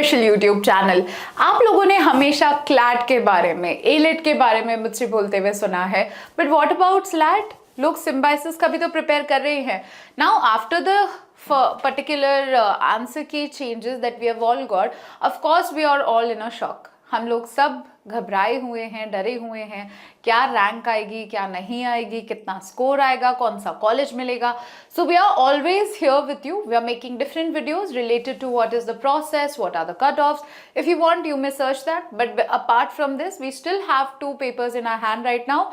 Official YouTube channel. आप लोगों ने हमेशा क्लैट के बारे में, एलेट के बारे में मुझसे बोलते हुए सुना है, बट व्हाट अबाउट स्लैट? लोग सिम्बाइसिस का भी तो प्रिपेयर कर रहे हैं। Now after the particular answer key changes that we have all got, of course we are all in a shock. हम लोग सब घबराए हुए हैं, डरे हुए हैं, क्या रैंक आएगी, क्या नहीं आएगी, कितना स्कोर आएगा, कौन सा कॉलेज मिलेगा. So we are always here with you. We are making different videos related to what is the process, what are the cutoffs. If you want, you may search that. But apart from this, we still have two papers in our hand right now,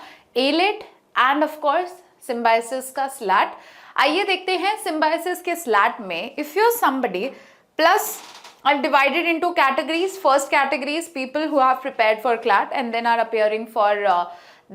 ALET and of course symbiosis का SLAT. आइए देखते हैं symbiosis के SLAT में if you're somebody plus I've divided into categories. First category is people who have prepared for CLAT and then are appearing for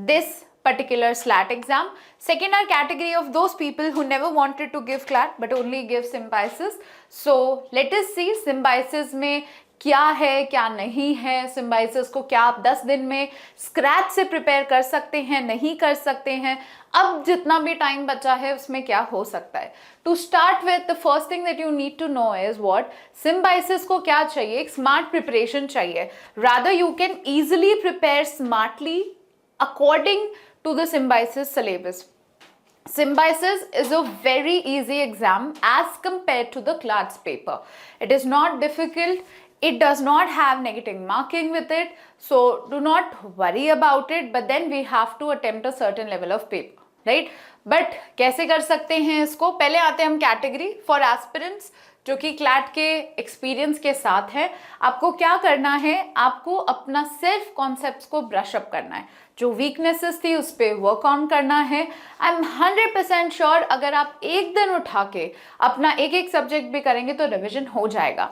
this particular SLAT exam. Second are category of those people who never wanted to give CLAT but only give symbiosis. So let us see symbiosis में क्या है क्या नहीं है, Symbiosis को क्या आप 10 दिन में स्क्रैच से प्रिपेयर कर सकते हैं, नहीं कर सकते हैं, अब जितना भी टाइम बचा है उसमें क्या हो सकता है. To start with the first thing that you need to know is what Symbiosis को क्या चाहिए. एक स्मार्ट प्रिपरेशन चाहिए. Rather you can easily prepare smartly according to the Symbiosis syllabus. Symbiosis is a very easy exam as compared to the CLATS paper. It is not difficult. It does not have negative marking with it. So do not worry about it. But then we have to attempt a certain level of paper, right? But कैसे कर सकते हैं इसको? पहले आते हैं हम category for aspirants जो कि क्लैट के एक्सपीरियंस के साथ है. आपको क्या करना है? आपको अपना सेल्फ कॉन्सेप्ट्स को ब्रश अप करना है. जो वीकनेसेस थी उस पर वर्क ऑन करना है. आई एम 100% श्योर अगर आप एक दिन उठा के अपना एक एक सब्जेक्ट भी करेंगे तो रिविजन हो जाएगा.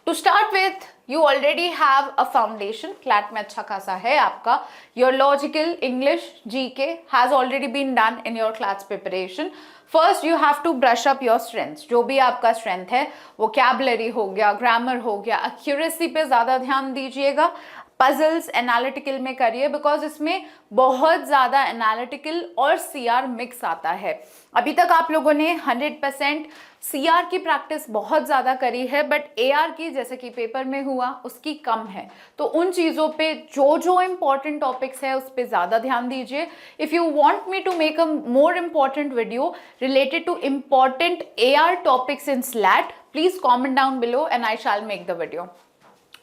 To start with you already have a foundation. CLAT में अच्छा खासा है आपका. Your logical, English, GK has already been done in your CLATS preparation. First you have to brush up your strengths. जो भी आपका strength है, vocabulary हो गया, grammar हो गया, accuracy पे ज़्यादा ध्यान दीजिएगा. पजल्स एनालिटिकल में करिए बिकॉज इसमें बहुत ज़्यादा एनालिटिकल और सीआर मिक्स आता है. अभी तक आप लोगों ने 100% सीआर की प्रैक्टिस बहुत ज़्यादा करी है बट एआर की जैसे कि पेपर में हुआ उसकी कम है. तो उन चीज़ों पे जो इम्पॉर्टेंट टॉपिक्स है उस पर ज़्यादा ध्यान दीजिए. If you want me to make a more important video related to important AR topics in SLAT please comment down below and I shall make the video.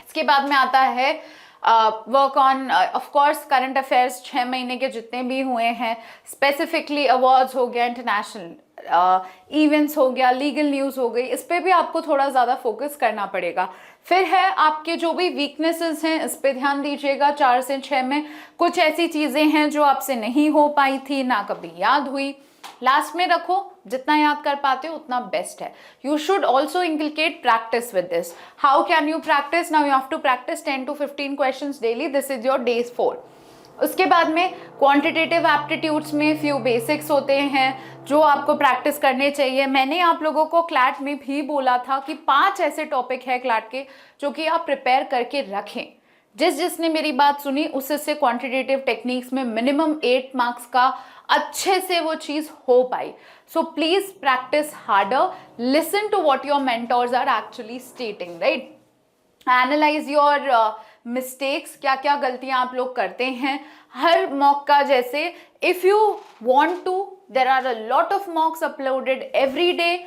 इसके बाद में आता है work on of course current affairs 6 महीने के जितने भी हुए हैं, स्पेसिफिकली अवार्ड्स हो गया, इंटरनेशनल इवेंट्स हो गया, लीगल न्यूज़ हो गई, इस पर भी आपको थोड़ा ज़्यादा फोकस करना पड़ेगा. फिर है आपके जो भी वीकनेसेस हैं इस पर ध्यान दीजिएगा. 4 से 6 में कुछ ऐसी चीज़ें हैं जो आपसे नहीं हो पाई थी, ना कभी याद हुई, लास्ट में रखो. जितना याद कर पाते हो उतना बेस्ट है. You should also inculcate practice with this. How can you practice? Now you have to practice 10 to 15 questions daily. This is your days 4. उसके बाद में क्वांटिटेटिव एप्टीट्यूड्स में फ्यू बेसिक्स होते हैं जो आपको प्रैक्टिस करने चाहिए. मैंने आप लोगों को क्लैट में भी बोला था कि 5 ऐसे टॉपिक है क्लैट के जो कि आप प्रिपेयर करके रखें. जिसने मेरी बात सुनी उससे क्वांटिटेटिव टेक्निक्स में मिनिमम 8 मार्क्स का अच्छे से वो चीज़ हो पाई. So please practice harder. Listen to what your mentors are actually stating, right. Analyze your mistakes, क्या क्या गलतियां आप लोग करते हैं हर मॉक का. जैसे if you want to, there are a lot of mocks uploaded every day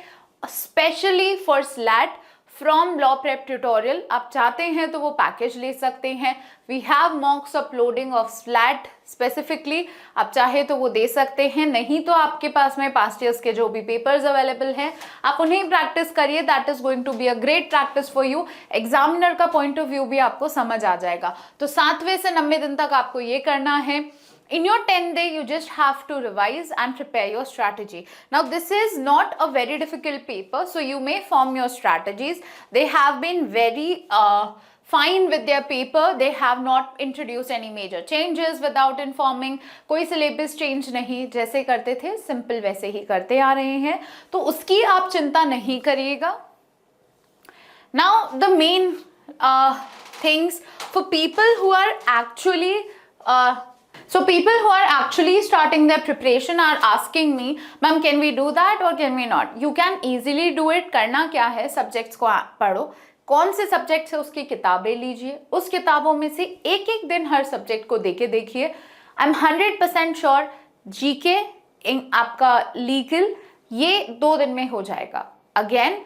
specially for SLAT from Law Prep Tutorial. आप चाहते हैं तो वो पैकेज ले सकते हैं. We have mocks uploading of SLAT specifically. आप चाहे तो वो दे सकते हैं, नहीं तो आपके पास में पास्ट ईयर्स के जो भी पेपर्स अवेलेबल हैं आप उन्हें प्रैक्टिस करिए. That is going to be a great practice for you. Examiner का पॉइंट ऑफ व्यू भी आपको समझ आ जाएगा. तो 7वें से 90 दिन तक आपको ये करना है. In your 10th day, you just have to revise and prepare your strategy. Now, this is not a very difficult paper, so you may form your strategies. They have been very fine with their paper. They have not introduced any major changes without informing. कोई syllabus change नहीं, जैसे करते थे simple वैसे ही करते आ रहे हैं, तो उसकी आप चिंता नहीं करिएगा. Now, the main things for people who are actually So people who are actually starting their preparation are asking me, ma'am, can we do that or can we not? You can easily do it. करना क्या है, subjects को पढ़ो, कौन से subject से उसकी किताबें लीजिए, उस किताबों में से एक एक दिन हर सब्जेक्ट को देके देखिए। आई एम 100% श्योर जीके, आपका लीगल, ये 2 दिन में हो जाएगा। Again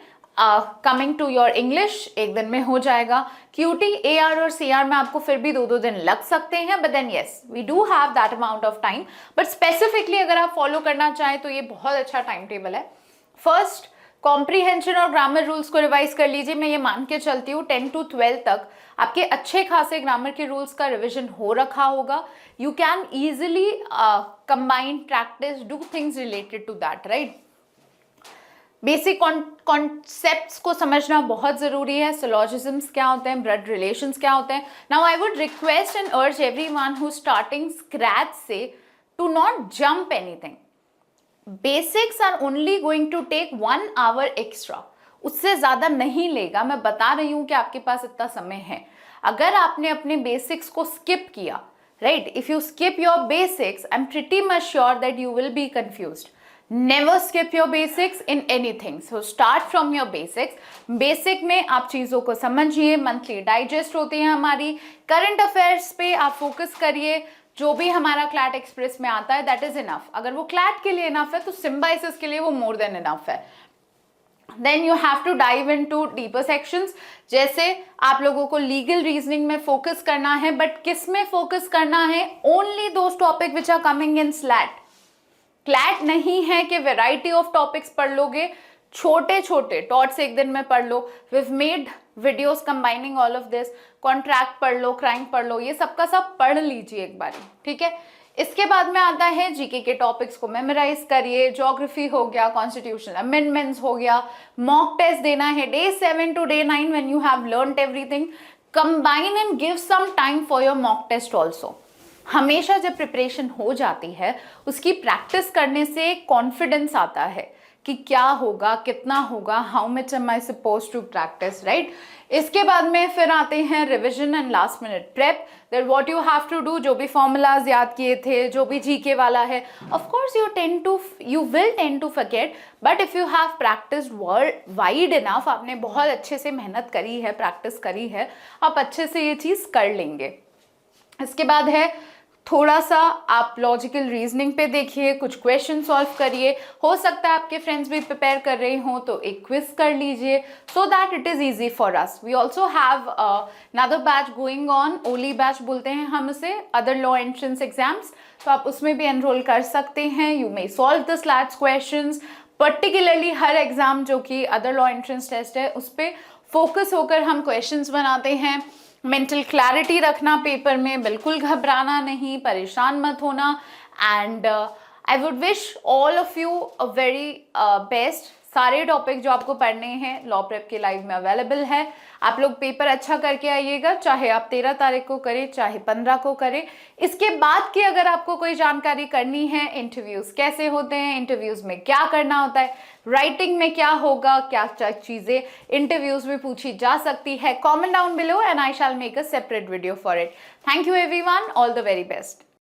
coming to your English, 1 दिन में हो जाएगा। क्यूटी, एआर और सीआर में आपको फिर भी 2-2 दिन लग सकते हैं, but then yes we do have that amount of time. But specifically अगर आप फॉलो करना चाहें तो ये बहुत अच्छा टाइम टेबल है। फर्स्ट, कॉम्प्रीहेंशन और ग्रामर रूल्स को रिवाइज कर लीजिए। मैं ये मान के चलती हूँ 10 to 12 तक आपके अच्छे खासे ग्रामर के रूल्स का रिविजन हो रखा होगा। You can easily combine, practice, do things related to that, right. Basic concepts को समझना बहुत जरूरी है। सिलोजिज्म्स क्या होते हैं, ब्लड रिलेशंस क्या होते हैं। Now I would request and urge everyone who starting scratch से to not jump anything. Basics are only going to take 1 hour extra, उससे ज्यादा नहीं लेगा। मैं बता रही हूं कि आपके पास इतना समय है। अगर आपने अपने बेसिक्स को स्किप किया, right, if you skip your basics, I am pretty much sure that you will be confused. Never skip your basics in anything, so start from your basics. Basic में आप चीजों को समझिए, मंथली डाइजेस्ट होती है हमारी, current affairs पे आप फोकस करिए। जो भी हमारा क्लैट एक्सप्रेस में आता है दैट इज इनफ। अगर वो क्लैट के लिए इनफ है तो सिम्बाइसिस के लिए वो मोर देन इनफ है। Then you have to dive into deeper sections. जैसे आप लोगों को लीगल रीजनिंग में फोकस करना है, बट किस में फोकस करना है? Only those topic which are coming in SLAT. CLAT नहीं है कि वेराइटी ऑफ टॉपिक्स पढ़ लोगे, छोटे छोटे टॉट्स 1 दिन में पढ़ लो। We've made videos combining all of this. Contract पढ़ लो, क्राइम पढ़ लो, ये सबका सब पढ़ लीजिए एक बारी, ठीक है। इसके बाद में आता है जीके के टॉपिक्स को मेमोराइज करिए। ज्योग्राफी हो गया, कॉन्स्टिट्यूशनल अमेंडमेंट्स हो गया, मॉक टेस्ट देना है day 7 to day 9 when you have learned everything. Combine and give some time for your mock test also. हमेशा जब प्रिपरेशन हो जाती है उसकी प्रैक्टिस करने से कॉन्फिडेंस आता है कि क्या होगा, कितना होगा, how much am I suppose to practice, right. इसके बाद में फिर आते हैं revision and last minute prep. That what you have to do, जो भी फॉर्मूलाज याद किए थे, जो भी जीके वाला है, of course you will tend to forget, but if you have practice wide enough, आपने बहुत अच्छे से मेहनत करी है, प्रैक्टिस करी है, आप अच्छे से ये चीज़ कर लेंगे। इसके बाद है थोड़ा सा आप लॉजिकल रीजनिंग पे देखिए, कुछ क्वेश्चन सॉल्व करिए। हो सकता है आपके फ्रेंड्स भी प्रिपेयर कर रहे हो तो एक क्विज कर लीजिए, so that it is easy for us. We also have another batch going on, ओली बैच बोलते हैं हम उसे, अदर लॉ एंट्रेंस एग्जाम्स, तो आप उसमें भी एनरोल कर सकते हैं। You may solve the slats questions. Particularly her exam जो कि अदर लॉ एंट्रेंस टेस्ट है उस पर फोकस होकर हम क्वेश्चंस बनाते हैं। मेंटल क्लैरिटी रखना पेपर में, बिल्कुल घबराना नहीं, परेशान मत होना। And I would wish all of you a very best. सारे टॉपिक जो आपको पढ़ने हैं लॉ प्रेप के लाइव में अवेलेबल है। आप लोग पेपर अच्छा करके आइएगा, चाहे आप 13 तारीख को करें चाहे 15 को करें। इसके बाद की अगर आपको कोई जानकारी करनी है, इंटरव्यूज कैसे होते हैं, इंटरव्यूज में क्या करना होता है, राइटिंग में क्या होगा, क्या चीजें इंटरव्यूज में पूछी जा सकती है, comment down below and I shall make a separate video for it. Thank you everyone, all the very best.